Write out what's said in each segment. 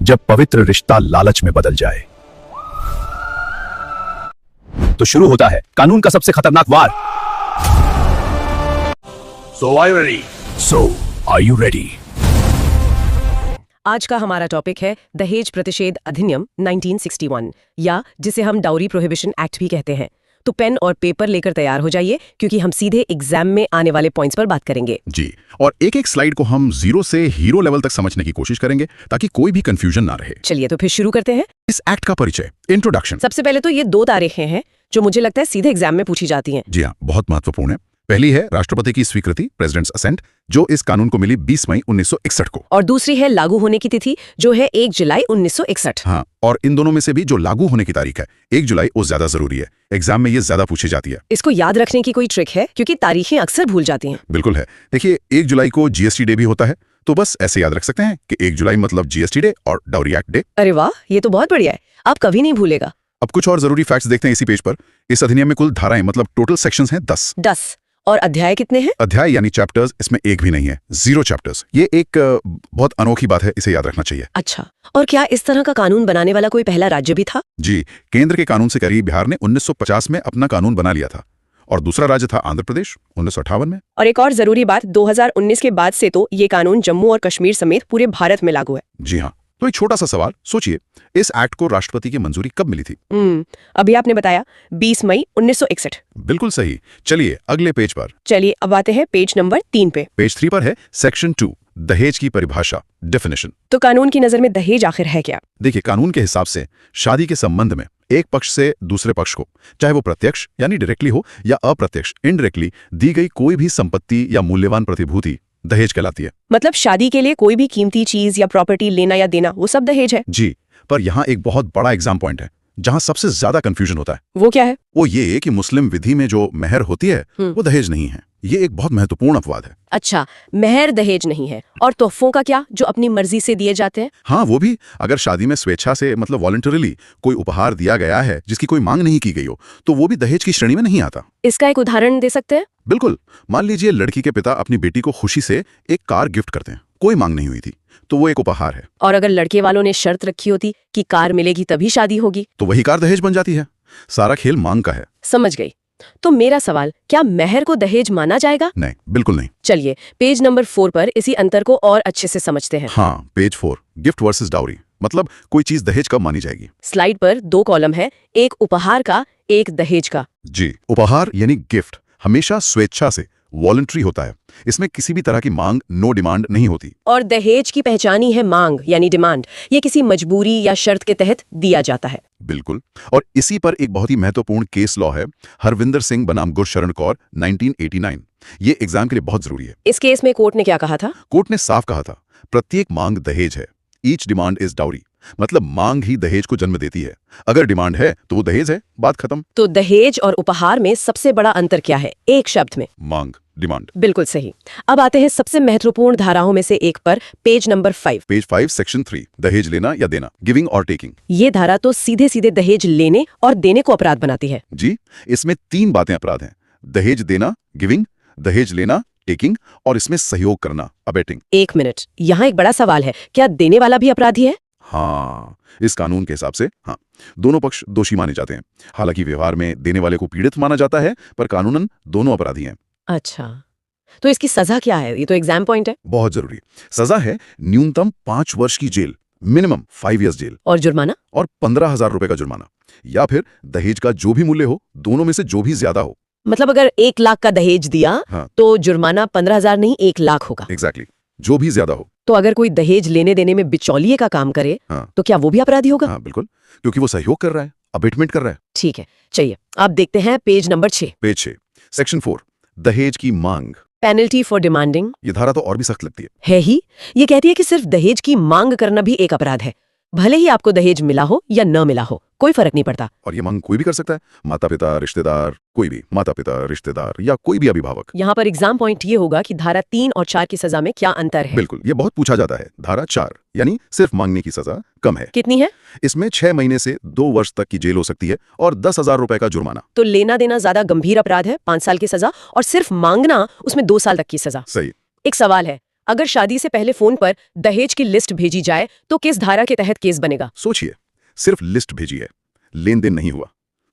जब पवित्र रिश्ता लालच में बदल जाए। तो शुरू होता है कानून का सबसे खतरनाक वार। So are you ready? आज का हमारा टॉपिक है दहेज प्रतिषेध अधिनियम 1961 या जिसे हम डाउरी प्रोहिबिशन एक्ट भी कहते हैं। तो पेन और पेपर लेकर तैयार हो जाइए क्योंकि हम सीधे एग्जाम में आने वाले पॉइंट्स पर बात करेंगे। जी, और एक एक स्लाइड को हम जीरो से हीरो लेवल तक समझने की कोशिश करेंगे ताकि कोई भी कंफ्यूजन ना रहे। चलिए तो फिर शुरू करते हैं। इस एक्ट का परिचय, इंट्रोडक्शन। सबसे पहले तो ये 2 तारीखें हैं जो मुझे लगता है सीधे एग्जाम में पूछी जाती हैं। जी हाँ, बहुत महत्वपूर्ण है। पहली है राष्ट्रपति की स्वीकृति, प्रेसिडेंट्स असेंट, जो इस कानून को मिली 20 मई 1961 को। और दूसरी है लागू होने की तिथि जो है 1 जुलाई 1961। हाँ, और इन दोनों में से भी जो लागू होने की तारीख है 1 जुलाई वो ज्यादा जरूरी है। एग्जाम में ये ज्यादा पूछी जाती है। इसको याद रखने की कोई ट्रिक है क्योंकि तारीखें अक्सर भूल जाती हैं। बिल्कुल है। देखिए, 1 जुलाई को जीएसटी डे भी होता है, तो बस ऐसे याद रख सकते हैं कि 1 जुलाई मतलब जीएसटी डे और डाउरी एक्ट डे। अरे वाह, ये तो बहुत बढ़िया है, आप कभी नहीं भूलेगा। अब कुछ और जरूरी फैक्ट्स देखते हैं इसी पेज पर। इस अधिनियम में कुल धाराएं मतलब टोटल सेक्शंस हैं 10। और अध्याय कितने हैं? अध्याय यानी चैप्टर्स इसमें एक भी नहीं है, 0 चैप्टर्स। ये एक बहुत अनोखी बात है, इसे याद रखना चाहिए। अच्छा, और क्या इस तरह का कानून बनाने वाला कोई पहला राज्य भी था? जी, केंद्र के कानून से करीब बिहार ने 1950 में अपना कानून बना लिया था, और दूसरा राज्य था आंध्र प्रदेश 1958 में। और एक और जरूरी बात, 2019 के बाद से तो ये कानून जम्मू और कश्मीर समेत पूरे भारत में लागू है। जी हाँ, तो एक छोटा सा सवाल, सोचिए इस एक्ट को राष्ट्रपति की मंजूरी कब मिली थी? अभी आपने बताया 20 मई 1961। बिल्कुल सही। चलिए अगले पेज पर। चलिए अब आते हैं पेज नंबर 3 पे। पेज 3 पर है सेक्शन 2, दहेज की परिभाषा, डेफिनेशन। तो कानून की नजर में दहेज आखिर है क्या? देखिए, कानून के हिसाब से शादी के संबंध में एक पक्ष से दूसरे पक्ष को, चाहे वो प्रत्यक्ष यानी डायरेक्टली हो या अप्रत्यक्ष इनडायरेक्टली, दी गई कोई भी संपत्ति या मूल्यवान प्रतिभूति दहेज कहलाती है। मतलब शादी के लिए कोई भी कीमती चीज या प्रॉपर्टी लेना या देना, वो सब दहेज है? जी, पर यहाँ एक बहुत बड़ा एग्जाम पॉइंट है जहाँ सबसे ज्यादा कंफ्यूजन होता है। वो क्या है? वो ये कि मुस्लिम विधि में जो मेहर होती है वो दहेज नहीं है। ये एक बहुत महत्वपूर्ण अपवाद है। अच्छा, मेहर दहेज नहीं है। और तोहफों का क्या, जो अपनी मर्जी से दिए जाते हैं? हाँ, वो भी। अगर शादी में स्वेच्छा से मतलब वॉलंटरीली कोई उपहार दिया गया है जिसकी कोई मांग नहीं की गई हो, तो वो भी दहेज की श्रेणी में नहीं आता। इसका एक उदाहरण दे सकते हैं? बिल्कुल। मान लीजिए लड़की के पिता अपनी बेटी को खुशी से एक कार गिफ्ट करते हैं, कोई मांग नहीं हुई थी, तो वो एक उपहार है। और अगर लड़के वालों ने शर्त रखी होती कि कार मिलेगी तभी शादी होगी, तो वही कार दहेज बन जाती है। सारा खेल मांग का है। समझ गई। तो मेरा सवाल, क्या मेहर को दहेज माना जाएगा? नहीं, बिल्कुल नहीं। चलिए पेज नंबर 4 पर इसी अंतर को और अच्छे से समझते हैं। हाँ, पेज 4, गिफ्ट वर्सेस डाउरी, मतलब कोई चीज दहेज कब मानी जाएगी। स्लाइड पर 2 कॉलम है, एक उपहार का, एक दहेज का। जी, उपहार यानी गिफ्ट हमेशा स्वेच्छा से वॉलंटरी होता है। इसमें किसी भी तरह की मांग, नो डिमांड नहीं होती। और दहेज की पहचान ही है मांग यानी डिमांड। ये किसी मजबूरी या शर्त के तहत दिया जाता है। बिल्कुल। और इसी पर एक बहुत ही महत्वपूर्ण केस लॉ है, हरविंदर सिंह बनाम गुरशरण कौर 1989। ये एग्जाम के लिए बहुत जरूरी है। इस केस में कोर्ट ने क्या कहा था? कोर्ट ने साफ कहा था, प्रत्येक मांग दहेज है। ईच डिमांड इज डाउरी, मतलब मांग ही दहेज को जन्म देती है। अगर डिमांड है तो वो दहेज है, बात खत्म। तो दहेज और उपहार में सबसे बड़ा अंतर क्या है, एक शब्द में? मांग, डिमांड। बिल्कुल सही। अब आते हैं सबसे महत्वपूर्ण धाराओं में से एक पर, पेज नंबर 5। पेज 5 सेक्शन 3, दहेज लेना या देना, गिविंग और टेकिंग। ये धारा तो सीधे सीधे दहेज लेने और देने को अपराध बनाती है। जी, इसमें 3 बातें अपराध हैं, दहेज देना, गिविंग, दहेज लेना, टेकिंग, और इसमें सहयोग करना, अबेटिंग। 1 मिनट, यहाँ एक बड़ा सवाल है, क्या देने वाला भी अपराधी है? हाँ, इस कानून के हिसाब से हाँ, दोनों पक्ष दोषी माने जाते हैं। हालांकि व्यवहार में देने वाले को पीड़ित माना जाता है, पर कानूनन दोनों अपराधी हैं। अच्छा, तो इसकी सजा क्या है? ये तो एग्जाम पॉइंट है। बहुत जरूरी। सजा है न्यूनतम 5 वर्ष की जेल, मिनिमम 5 इयर्स जेल। और जुर्माना? और 15,000 रुपए का जुर्माना, या फिर दहेज का जो भी मूल्य हो, दोनों में से जो भी ज्यादा हो। मतलब अगर 1 लाख का दहेज दिया हाँ, तो जुर्माना 15,000 नहीं 1 लाख होगा। एग्जैक्टली, जो भी ज्यादा हो। तो अगर कोई दहेज लेने देने में बिचौलिए का काम करे हाँ, तो क्या वो भी अपराधी होगा? हाँ बिल्कुल, क्योंकि वो सहयोग कर रहा है, अबेटमेंट कर रहा है। ठीक है, चलिए आप देखते हैं पेज नंबर 6। पेज 6 सेक्शन 4, दहेज की मांग। Penalty for demanding. ये धारा तो और भी सख्त लगती है। है ही, ये कहती है कि सिर्फ दहेज की मांग करना भी एक अपराध है, भले ही आपको दहेज मिला हो या न मिला हो, कोई फर्क नहीं पड़ता। और ये मांग कोई भी कर सकता है, माता पिता, रिश्तेदार, कोई भी माता पिता, रिश्तेदार या कोई भी अभिभावक। यहाँ पर एग्जाम पॉइंट ये होगा कि धारा 3 और 4 की सजा में क्या अंतर है। बिल्कुल, ये बहुत पूछा जाता है। धारा 4 यानी सिर्फ मांगने की सजा कम है। कितनी है? इसमें 6 महीने से 2 वर्ष तक की जेल हो सकती है और 10,000 रुपए का जुर्माना। तो लेना देना ज्यादा गंभीर अपराध है, 5 साल की सजा, और सिर्फ मांगना उसमें 2 साल तक की सजा। सही। एक सवाल है, अगर शादी से पहले फोन पर दहेज की लिस्ट भेजी जाए तो किस धारा के तहत केस बनेगा? सोचिए, सिर्फ लिस्ट भेजी है, लेन देन नहीं हुआ,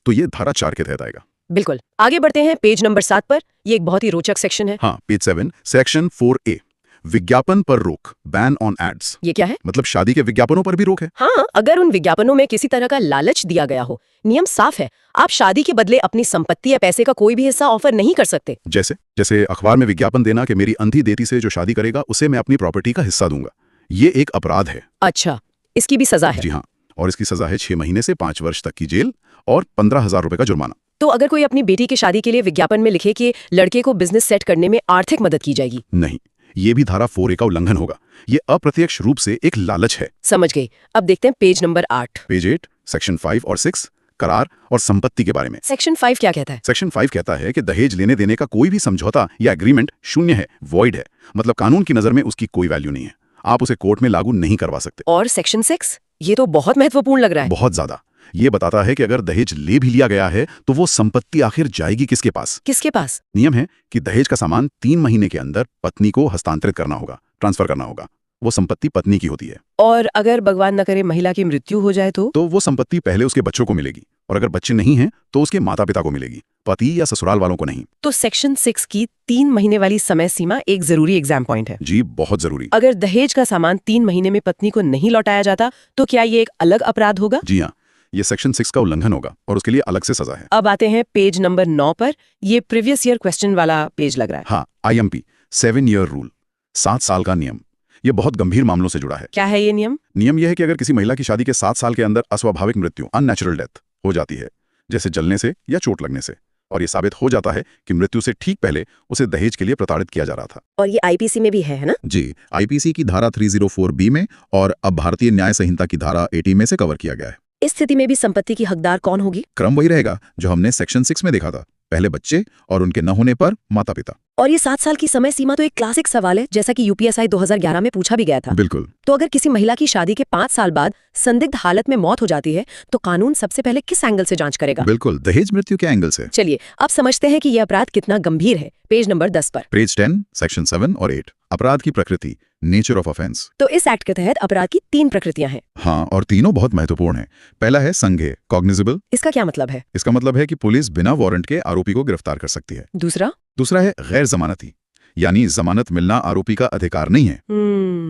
तो ये धारा 4 के तहत आएगा। बिल्कुल। आगे बढ़ते हैं पेज नंबर 7 पर। ये एक बहुत ही रोचक सेक्शन है। हाँ, पेज 7, सेक्शन 4A, विज्ञापन पर रोक, बैन ऑन एड्स। ये क्या है? मतलब शादी के विज्ञापनों पर भी रोक है। हाँ, अगर उन विज्ञापनों में किसी तरह का लालच दिया गया हो। नियम साफ है, आप शादी के बदले अपनी संपत्ति या पैसे का कोई भी हिस्सा ऑफर नहीं कर सकते। जैसे अखबार में विज्ञापन देना कि मेरी अंधी देती से जो शादी करेगा उसे मैं अपनी प्रॉपर्टी का हिस्सा दूंगा। ये एक अपराध है। अच्छा, इसकी भी सजा है? जी हाँ, और इसकी सजा है 6 महीने से 5 वर्ष तक की जेल और 15,000 रुपए का जुर्माना। तो अगर कोई अपनी बेटी की शादी के लिए विज्ञापन में लिखे कि लड़के को बिजनेस सेट करने में आर्थिक मदद की जाएगी? नहीं, ये भी धारा 4A का उल्लंघन होगा। ये अप्रत्यक्ष रूप से एक लालच है। समझ गई। अब देखते हैं पेज नंबर 8। पेज 8, सेक्शन 5 और 6, करार और संपत्ति के बारे में। सेक्शन 5 क्या कहता है? सेक्शन 5 कहता है कि दहेज लेने देने का कोई भी समझौता या एग्रीमेंट शून्य है, वॉइड है। मतलब कानून की नजर में उसकी कोई वैल्यू नहीं है। आप उसे कोर्ट में लागू नहीं करवा सकते। और सेक्शन 6? ये तो बहुत महत्वपूर्ण लग रहा है। बहुत ज्यादा। ये बताता है कि अगर दहेज ले भी लिया गया है तो वो संपत्ति आखिर जाएगी किसके पास? किसके पास? नियम है कि दहेज का सामान 3 महीने के अंदर पत्नी को हस्तांतरित करना होगा, ट्रांसफर करना होगा। वो संपत्ति पत्नी की होती है। और अगर भगवान न करे महिला की मृत्यु हो जाए तो वो संपत्ति पहले उसके बच्चों को मिलेगी, और अगर बच्चे नहीं हैं तो उसके माता पिता को मिलेगी, पति या ससुराल वालों को नहीं। तो सेक्शन 6 की 3 महीने वाली समय सीमा एक जरूरी एग्जाम पॉइंट है। जी, बहुत जरूरी। अगर दहेज का सामान 3 महीने में पत्नी को नहीं लौटाया जाता तो क्या ये एक अलग अपराध होगा? जी हाँ, ये सेक्शन 6 का उल्लंघन होगा और उसके लिए अलग से सजा है। अब आते हैं पेज नंबर 9 पर। ये प्रीवियस ईयर क्वेश्चन वाला पेज लग रहा है। हाँ, IMP 7 ईयर रूल, 7 साल का नियम। ये बहुत गंभीर मामलों से जुड़ा है। क्या है ये नियम? नियम यह है कि अगर किसी महिला की शादी के 7 साल के अंदर अस्वाभाविक मृत्यु, अननेचुरल डेथ हो जाती है, जैसे जलने से या चोट लगने से, और ये साबित हो जाता है कि मृत्यु से ठीक पहले उसे दहेज के लिए प्रताड़ित किया जा रहा था। और ये IPC में भी है ना? जी, IPC की धारा 304B में और अब भारतीय न्याय संहिता की धारा 80 में से कवर किया गया है। इस स्थिति में भी संपत्ति की हकदार कौन होगी? क्रम वही रहेगा जो हमने सेक्शन 6 में देखा था, पहले बच्चे और उनके न होने पर माता पिता। और ये 7 साल की समय सीमा तो एक क्लासिक सवाल है, जैसा कि UPSI 2011 में पूछा भी गया था। बिल्कुल। तो अगर किसी महिला की शादी के 5 साल बाद संदिग्ध हालत में मौत हो जाती है तो कानून सबसे पहले किस एंगल से जांच करेगा? बिल्कुल, दहेज मृत्यु के एंगल से। चलिए अब समझते हैं कि यह अपराध कितना गंभीर है। पेज नंबर 10 पर। पेज 10, सेक्शन 7 और 8, अपराध की प्रकृति, नेचर ऑफ ऑफेंस। तो इस एक्ट के तहत अपराध की 3 प्रकृतियां हैं। हाँ, और तीनों बहुत महत्वपूर्ण हैं। पहला है संज्ञेय, कॉग्निजिबल। इसका क्या मतलब है? इसका मतलब है कि पुलिस बिना वारंट के आरोपी को गिरफ्तार कर सकती है। दूसरा है गैर जमानती, यानी जमानत मिलना आरोपी का अधिकार नहीं है।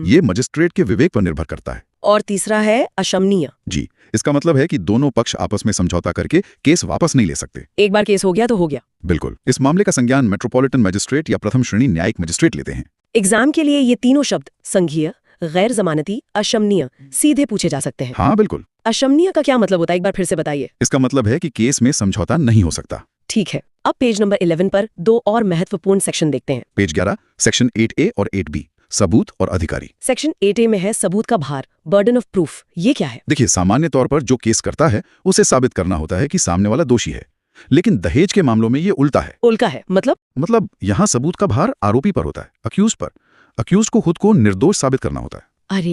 ये मजिस्ट्रेट के विवेक पर निर्भर करता है। और तीसरा है अशमनीय। जी, इसका मतलब है कि दोनों पक्ष आपस में समझौता करके केस वापस नहीं ले सकते। एक बार केस हो गया तो हो गया। बिल्कुल। इस मामले का संज्ञान मेट्रोपॉलिटन मजिस्ट्रेट या प्रथम श्रेणी न्यायिक मजिस्ट्रेट लेते हैं। एग्जाम के लिए ये तीनों शब्द संघीय, गैर जमानती, अशमनीय सीधे पूछे जा सकते हैं। हाँ बिल्कुल। अशमनीय का क्या मतलब होता है, एक बार फिर से बताइए। इसका मतलब है कि केस में समझौता नहीं हो सकता। ठीक है, अब पेज नंबर 11 पर 2 और महत्वपूर्ण सेक्शन देखते हैं। पेज 11, सेक्शन 8A और 8B, सबूत और अधिकारी। सेक्शन 8A में है सबूत का भार, बर्डन ऑफ प्रूफ। ये क्या है? देखिए, सामान्य तौर पर जो केस करता है उसे साबित करना होता है कि सामने वाला दोषी है, लेकिन दहेज के मामलों में ये उल्टा है। उल्टा है मतलब यहाँ सबूत का भार आरोपी पर होता है, अक्यूज पर। अक्यूज को खुद को निर्दोष साबित करना होता है। अरे,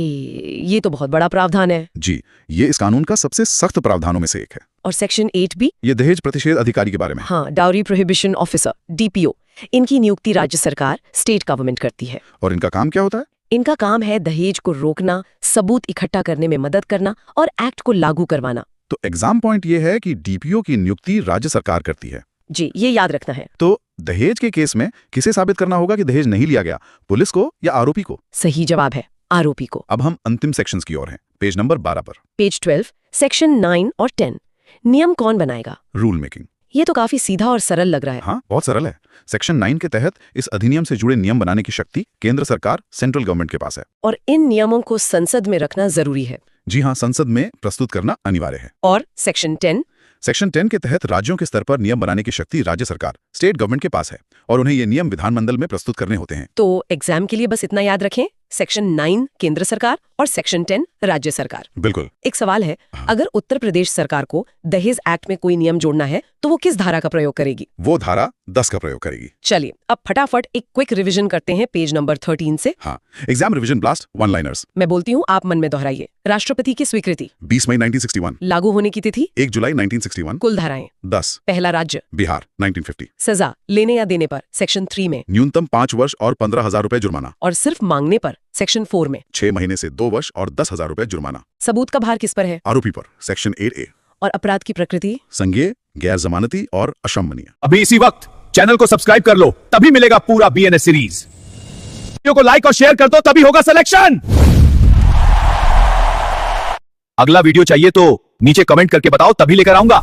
ये तो बहुत बड़ा प्रावधान है। जी, ये इस कानून का सबसे सख्त प्रावधानों में से एक है। और सेक्शन 8B? ये दहेज प्रतिषेध अधिकारी के बारे में। हाँ, डाउरी प्रोहिबिशन ऑफिसर, DPO। इनकी नियुक्ति राज्य सरकार, स्टेट गवर्नमेंट करती है। और इनका काम क्या होता है? इनका काम है दहेज को रोकना, सबूत इकट्ठा करने में मदद करना और एक्ट को लागू करवाना। तो एग्जाम पॉइंट ये है कि DPO की नियुक्ति राज्य सरकार करती है। जी, ये याद रखना है। तो दहेज के केस में किसे साबित करना होगा कि दहेज नहीं लिया गया, पुलिस को या आरोपी को? सही जवाब है आरोपी को। अब हम अंतिम सेक्शंस की ओर हैं, पेज नंबर 12 पर। पेज 12, सेक्शन 9 और 10। नियम कौन बनाएगा? Rule making. ये तो काफी सीधा और सरल लग रहा है। हाँ, बहुत सरल है। सेक्शन 9 के तहत इस अधिनियम से जुड़े नियम बनाने की शक्ति केंद्र सरकार, सेंट्रल गवर्नमेंट के पास है। और इन नियमों को संसद में रखना जरूरी है। जी हाँ, संसद में प्रस्तुत करना अनिवार्य है। और सेक्शन 10? सेक्शन 10 के तहत राज्यों के स्तर पर नियम बनाने की शक्ति राज्य सरकार, स्टेट गवर्नमेंट के पास है, और उन्हें ये नियम विधानमंडल में प्रस्तुत करने होते हैं। तो एग्जाम के लिए बस इतना याद रखें, सेक्शन 9 केंद्र सरकार और सेक्शन 10 राज्य सरकार। बिल्कुल। एक सवाल है, अगर उत्तर प्रदेश सरकार को दहेज एक्ट में कोई नियम जोड़ना है तो वो किस धारा का प्रयोग करेगी? वो धारा 10 का प्रयोग करेगी। चलिए अब फटाफट एक क्विक रिवीजन करते हैं पेज नंबर 13 से। हाँ, exam revision blast, one liners. मैं बोलती हूँ, आप मन में दोहराइए। राष्ट्रपति की स्वीकृति 20 मई 1961। लागू होने की तिथि 1 जुलाई 1961। कुल धाराएं 10। पहला राज्य बिहार 1950। सजा लेने या देने पर सेक्शन 3 में न्यूनतम 5 वर्ष और 15,000 रुपए जुर्माना। और सिर्फ मांगने पर सेक्शन 4 में 6 महीने से 2 वर्ष और 10,000 रुपए जुर्माना। सबूत का भार किस पर है? आरोपी पर सेक्शन 8A। और अपराध की प्रकृति संज्ञेय, गैर जमानती और अशंभनीय। अभी इसी वक्त चैनल को सब्सक्राइब कर लो, तभी मिलेगा पूरा BNS सीरीज। वीडियो को लाइक और शेयर कर दो, तभी होगा सिलेक्शन। अगला वीडियो चाहिए तो नीचे कमेंट करके बताओ, तभी लेकर आऊंगा।